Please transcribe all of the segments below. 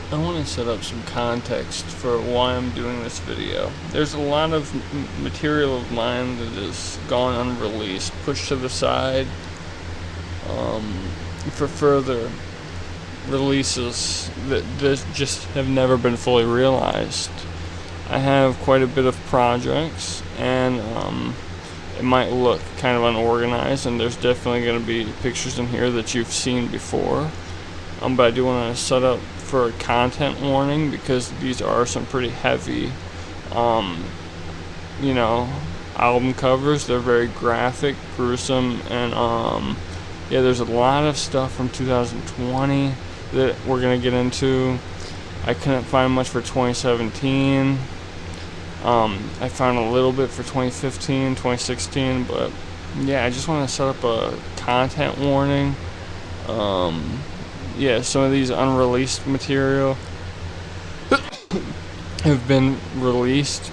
I want to set up some context for why I'm doing this video. There's a lot of material of mine that has gone unreleased, pushed to the side for further releases that just have never been fully realized. I have quite a bit of projects, and it might look kind of unorganized, and there's definitely going to be pictures in here that you've seen before. But I do want to set up for a content warning because these are some pretty heavy, album covers. They're very graphic, gruesome, and there's a lot of stuff from 2020 that we're gonna get into. I couldn't find much for 2017. I found a little bit for 2015, 2016, but yeah, I just want to set up a content warning. Some of these unreleased material have been released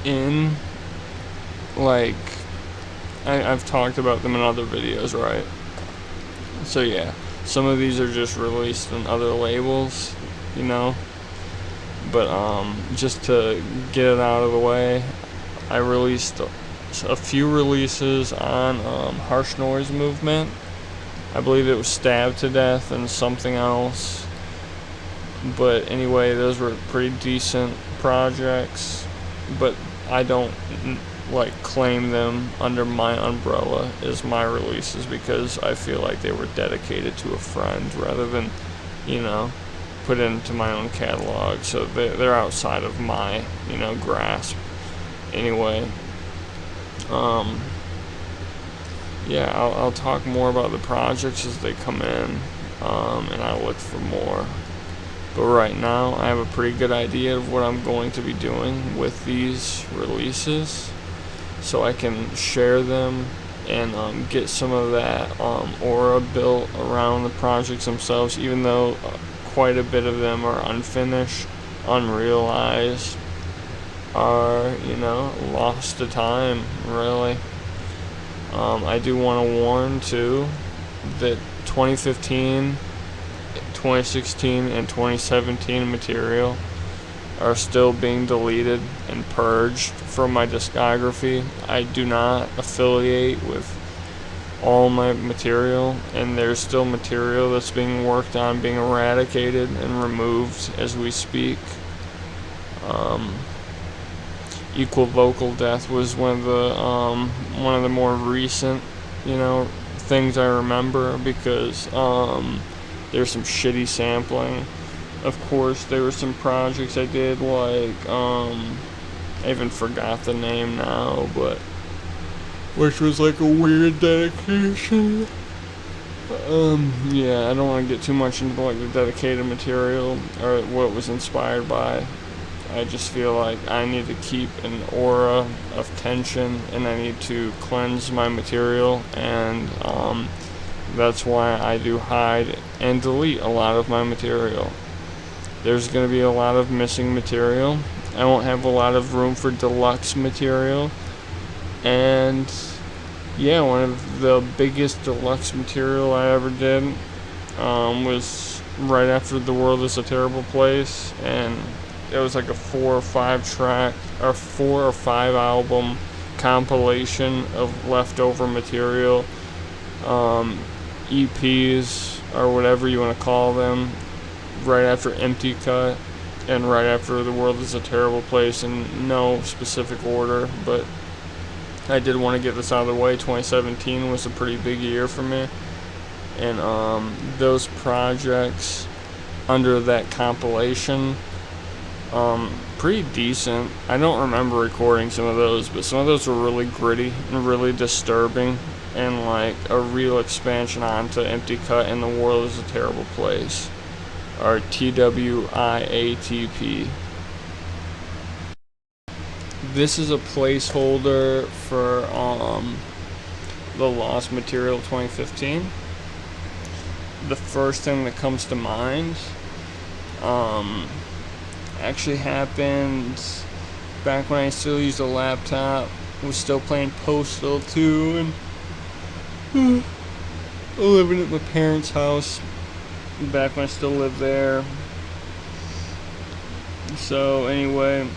in, I've talked about them in other videos, right? So yeah, some of these are just released in other labels, but just to get it out of the way, I released a few releases on Harsh Noise Movement. I believe it was Stabbed to Death and something else. But anyway, those were pretty decent projects. But I don't claim them under my umbrella as my releases because I feel like they were dedicated to a friend rather than, put into my own catalog. So they're outside of my, grasp. Anyway. I'll talk more about the projects as they come in, and I'll look for more. But right now, I have a pretty good idea of what I'm going to be doing with these releases, so I can share them and get some of that aura built around the projects themselves, even though quite a bit of them are unfinished, unrealized, are, lost to time, really. I do want to warn, too, that 2015, 2016, and 2017 material are still being deleted and purged from my discography. I do not affiliate with all my material, and there's still material that's being worked on being eradicated and removed as we speak. Equal Vocal Death was one of the more recent, things I remember because there's some shitty sampling. Of course, there were some projects I did I even forgot the name now, but which was a weird dedication. I don't want to get too much into the dedicated material or what it was inspired by. I just feel like I need to keep an aura of tension, and I need to cleanse my material, and that's why I do hide and delete a lot of my material. There's going to be a lot of missing material. I won't have a lot of room for deluxe material, and one of the biggest deluxe material I ever did was right after The World Is a Terrible Place, and it was a 4 or 5 album compilation of leftover material, EPs or whatever you want to call them, right after Empty Cut and right after The World Is a Terrible Place, in no specific order, but I did want to get this out of the way. 2017 was a pretty big year for me, and those projects under that compilation, pretty decent. I don't remember recording some of those, but some of those were really gritty and really disturbing, and a real expansion onto Empty Cut and The World Is a Terrible Place, or TWIATP. This is a placeholder for the Lost Material 2015. The first thing that comes to mind actually happened back when I still used a laptop, was still playing Postal 2, and living at my parents' house. back when I still lived there. So anyway,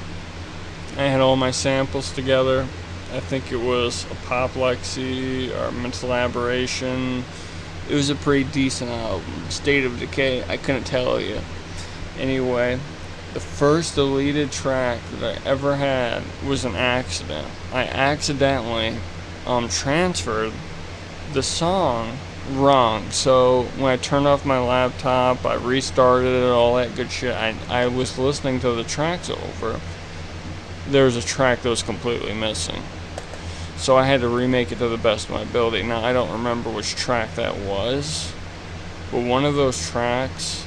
I had all my samples together. I think it was Apoplexy or Mental Aberration. It was a pretty decent album. State of Decay, I couldn't tell you. Anyway, the first deleted track that I ever had was an accident. I accidentally transferred the song wrong. So when I turned off my laptop, I restarted it, all that good shit. I was listening to the tracks over. There was a track that was completely missing. So I had to remake it to the best of my ability. Now, I don't remember which track that was, but one of those tracks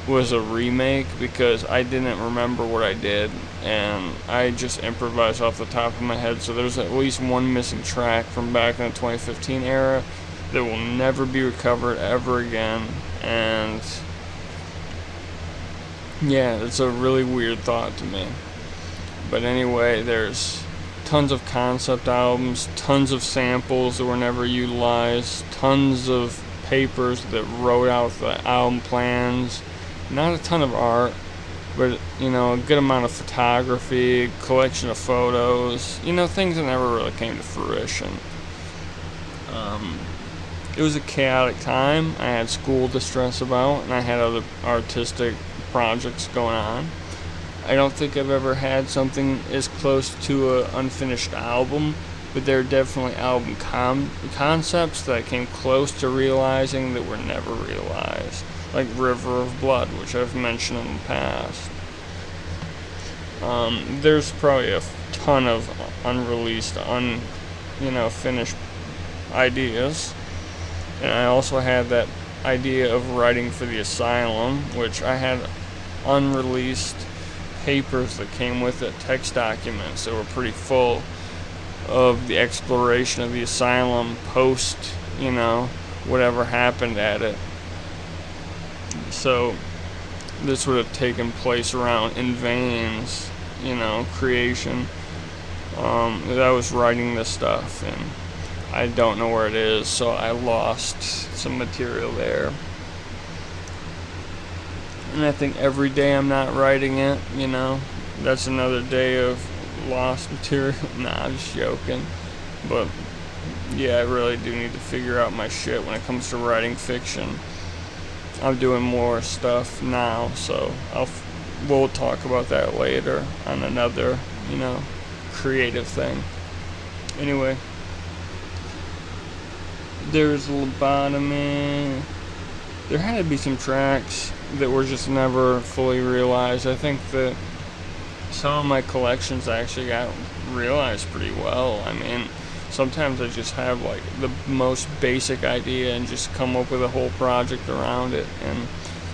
was a remake because I didn't remember what I did, and I just improvised off the top of my head. So there's at least one missing track from back in the 2015 era that will never be recovered ever again. And yeah, it's a really weird thought to me. But anyway, there's tons of concept albums, tons of samples that were never utilized, tons of papers that wrote out the album plans, not a ton of art, but, a good amount of photography, collection of photos, things that never really came to fruition. It was a chaotic time. I had school to stress about, and I had other artistic projects going on. I don't think I've ever had something as close to an unfinished album, but there are definitely album concepts that I came close to realizing that were never realized, like River of Blood, which I've mentioned in the past. There's probably a ton of unreleased, finished ideas, and I also had that idea of writing for the asylum, which I had unreleased papers that came with it, text documents that were pretty full of the exploration of the asylum post, whatever happened at it. So this would have taken place around In Vain's, creation. That I was writing this stuff, and I don't know where it is, so I lost some material there. And I think every day I'm not writing it, that's another day of lost material. Nah, I'm just joking. But yeah, I really do need to figure out my shit when it comes to writing fiction. I'm doing more stuff now, so we'll talk about that later on another, creative thing. Anyway, there's Lobotomy. There had to be some tracks that were just never fully realized. I think that some of my collections actually got realized pretty well. I mean, sometimes I just have like the most basic idea and just come up with a whole project around it, and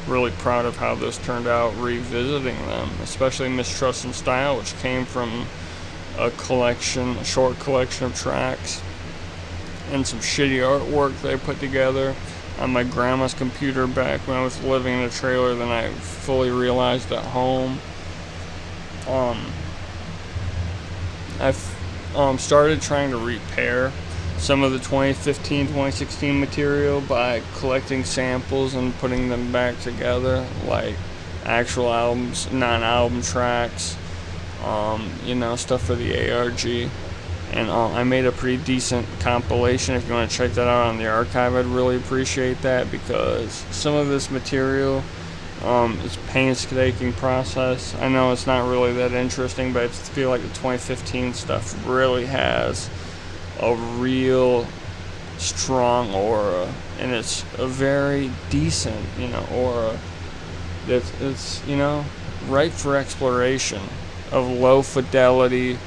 really proud of how this turned out revisiting them, especially Mistrust in Style, which came from a short collection of tracks and some shitty artwork that I put together on my grandma's computer back when I was living in a trailer than I fully realized at home. I've started trying to repair some of the 2015-2016 material by collecting samples and putting them back together, like actual albums, non-album tracks, stuff for the ARG. And I made a pretty decent compilation. If you want to check that out on the archive, I'd really appreciate that, because some of this material is a painstaking process. I know it's not really that interesting, but I feel like the 2015 stuff really has a real strong aura, and it's a very decent, aura. It's ripe for exploration of low fidelity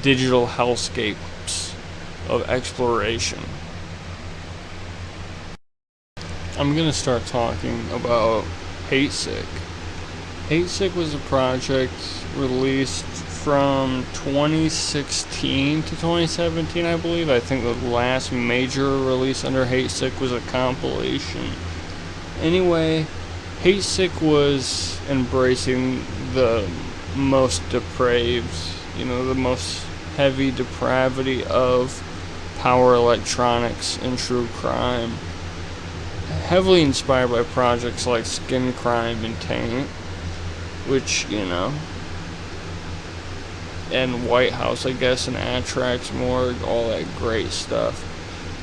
digital hellscapes of exploration. I'm gonna start talking about Hate Sick. Hate Sick was a project released from 2016 to 2017, I believe. I think the last major release under Hate Sick was a compilation. Anyway, Hate Sick was embracing the most depraved, the most heavy depravity of power electronics and true crime. heavily inspired by projects like Skin, Crime, and Taint, which, and White House, I guess, and Atrax Morgue, all that great stuff.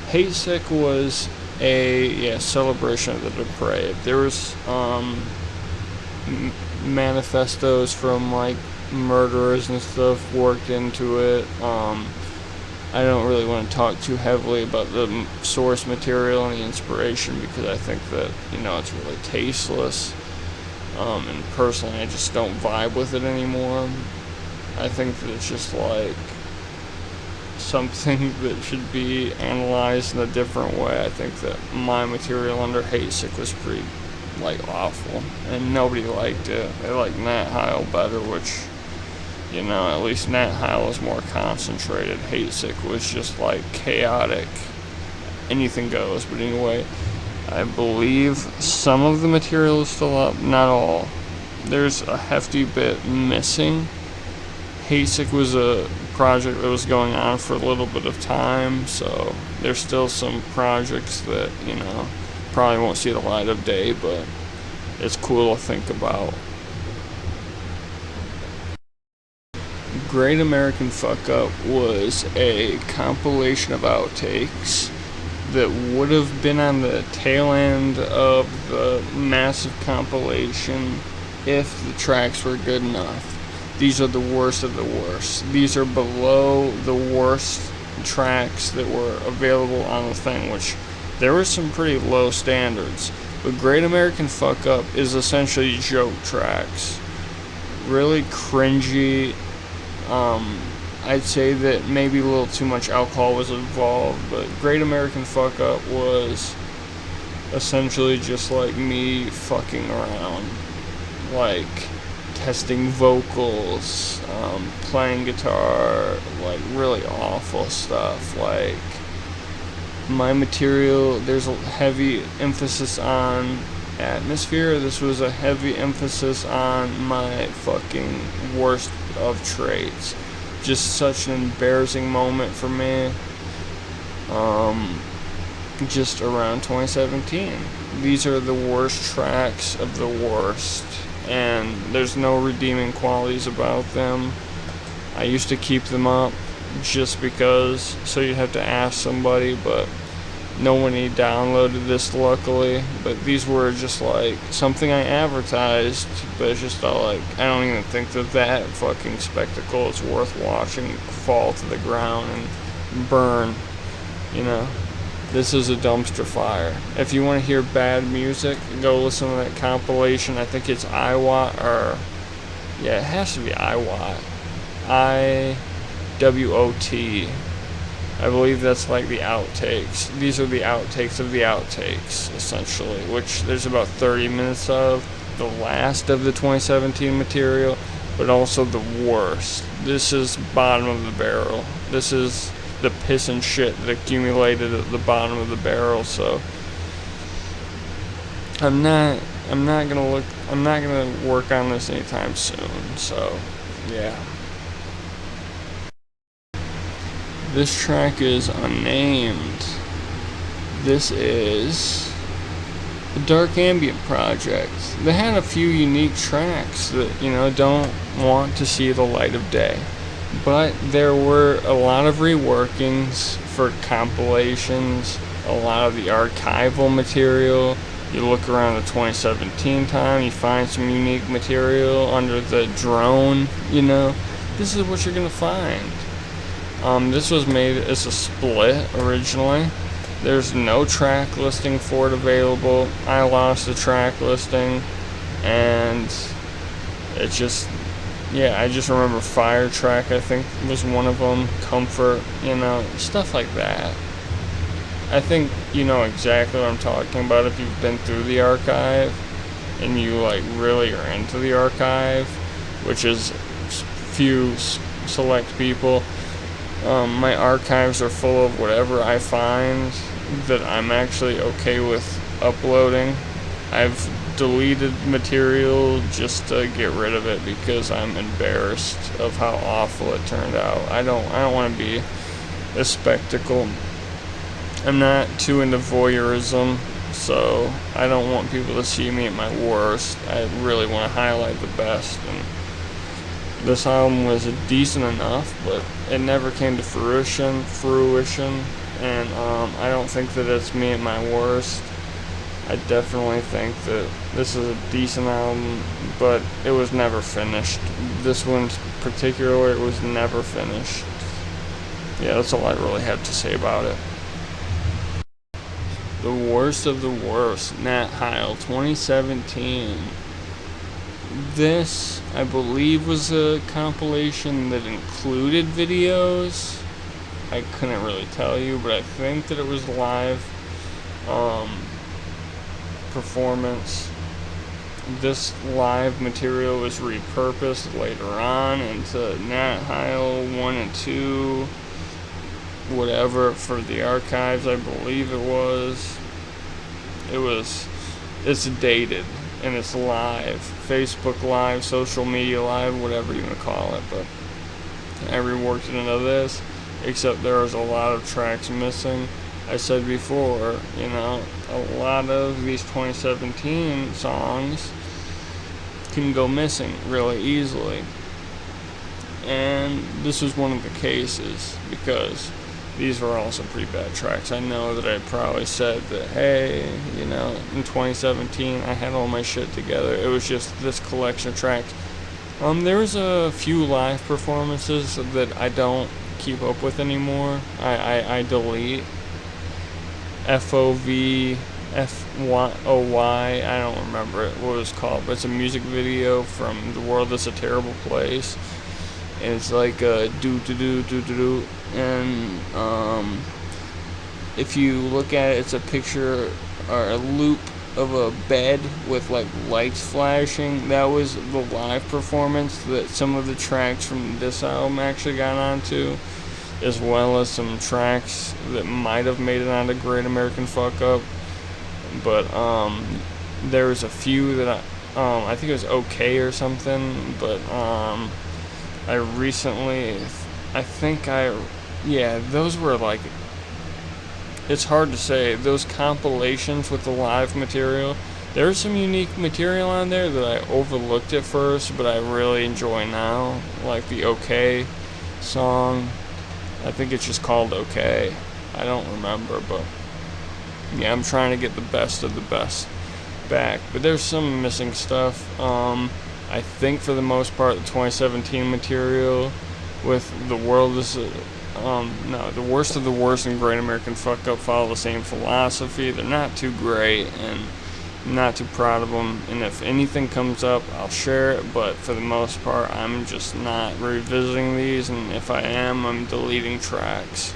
Hate Sick was a celebration of the depraved. There was manifestos from like murderers and stuff worked into it. I don't really want to talk too heavily about the source material and the inspiration because I think that it's really tasteless. And personally, I just don't vibe with it anymore. I think that it's just like something that should be analyzed in a different way. I think that my material under Hate Sick was pretty awful, and nobody liked it. They liked Nat Heil better, which at least Nat Heil was more concentrated. Hate Sick was just chaotic, anything goes. But anyway, I believe some of the material is still up, not all. There's a hefty bit missing. Hate Sick was a project that was going on for a little bit of time, so there's still some projects that probably won't see the light of day, but it's cool to think about. Great American Fuck Up was a compilation of outtakes that would have been on the tail end of the massive compilation if the tracks were good enough. These are the worst of the worst. These are below the worst tracks that were available on the thing, which there were some pretty low standards. But Great American Fuck Up is essentially joke tracks. Really cringy. I'd say that maybe a little too much alcohol was involved, but Great American Fuck Up was essentially just me fucking around. Testing vocals, playing guitar, really awful stuff. My material, there's a heavy emphasis on atmosphere. This was a heavy emphasis on my fucking worst of traits. Just such an embarrassing moment for me. Just around 2017. These are the worst tracks of the worst, and there's no redeeming qualities about them. I used to keep them up just because, so you'd have to ask somebody, but nobody downloaded this, luckily. But these were just something I advertised, but it's just I don't even think that fucking spectacle is worth watching fall to the ground and burn. This is a dumpster fire. If you want to hear bad music, go listen to that compilation. I think it's IWOT, it has to be IWOT. IWOT. I believe that's the outtakes. These are the outtakes of the outtakes, essentially, which there's about 30 minutes of. The last of the 2017 material, but also the worst. This is bottom of the barrel. This is the piss and shit that accumulated at the bottom of the barrel. So I'm not gonna work on this anytime soon. So yeah. This track is unnamed. This is a dark ambient project. They had a few unique tracks that don't want to see the light of day. But there were a lot of reworkings for compilations, a lot of the archival material. You look around the 2017 time, you find some unique material under the drone, This is what you're going to find. This was made as a split originally. There's no track listing for it available. I lost the track listing, and it just... I just remember Fire Track, I think, was one of them. Comfort, stuff like that. I think you know exactly what I'm talking about if you've been through the archive and you really are into the archive, which is few select people. My archives are full of whatever I find that I'm actually okay with uploading. I've deleted material just to get rid of it because I'm embarrassed of how awful it turned out. I don't want to be a spectacle. I'm not too into voyeurism, so I don't want people to see me at my worst. I really want to highlight the best, and this album was decent enough, but it never came to fruition, and I don't think that it's me at my worst. I definitely think that this is a decent album, but it was never finished. This one particular, it was never finished. Yeah, that's all I really have to say about it. The worst of the worst, Nat Heil, 2017. This, I believe, was a compilation that included videos. I couldn't really tell you, but I think that it was live performance. This live material was repurposed later on into Nat Heil 1 and 2, whatever, for the archives, I believe it was. It's dated, and it's live. Facebook Live, social media live, whatever you want to call it, but I reworked it into this, except there was a lot of tracks missing. I said before, a lot of these 2017 songs can go missing really easily. And this was one of the cases, because these were all some pretty bad tracks. I know that I probably said that, hey, in 2017 I had all my shit together. It was just this collection of tracks. There was a few live performances that I don't keep up with anymore. I delete. FOV, FOY, I don't remember what it was called, but it's a music video from The World Is a Terrible Place. And it's like a do, and if you look at it, it's a picture or a loop of a bed with like lights flashing. That was the live performance that some of the tracks from this album actually got onto, as well as some tracks that might have made it onto Great American Fuck Up. But there was a few that I think it was okay or something, but I recently, those were like, it's hard to say, those compilations with the live material, there's some unique material on there that I overlooked at first, but I really enjoy now, like the Okay song. I think it's just called Okay. I don't remember, but yeah, I'm trying to get the best of the best back, but there's some missing stuff. I think for the most part, the 2017 material with The World Is The Worst of the Worst and Great American Fuck Up follow the same philosophy. They're not too great, and I'm not too proud of them, and if anything comes up, I'll share it, but for the most part, I'm just not revisiting these, and if I am, I'm deleting tracks.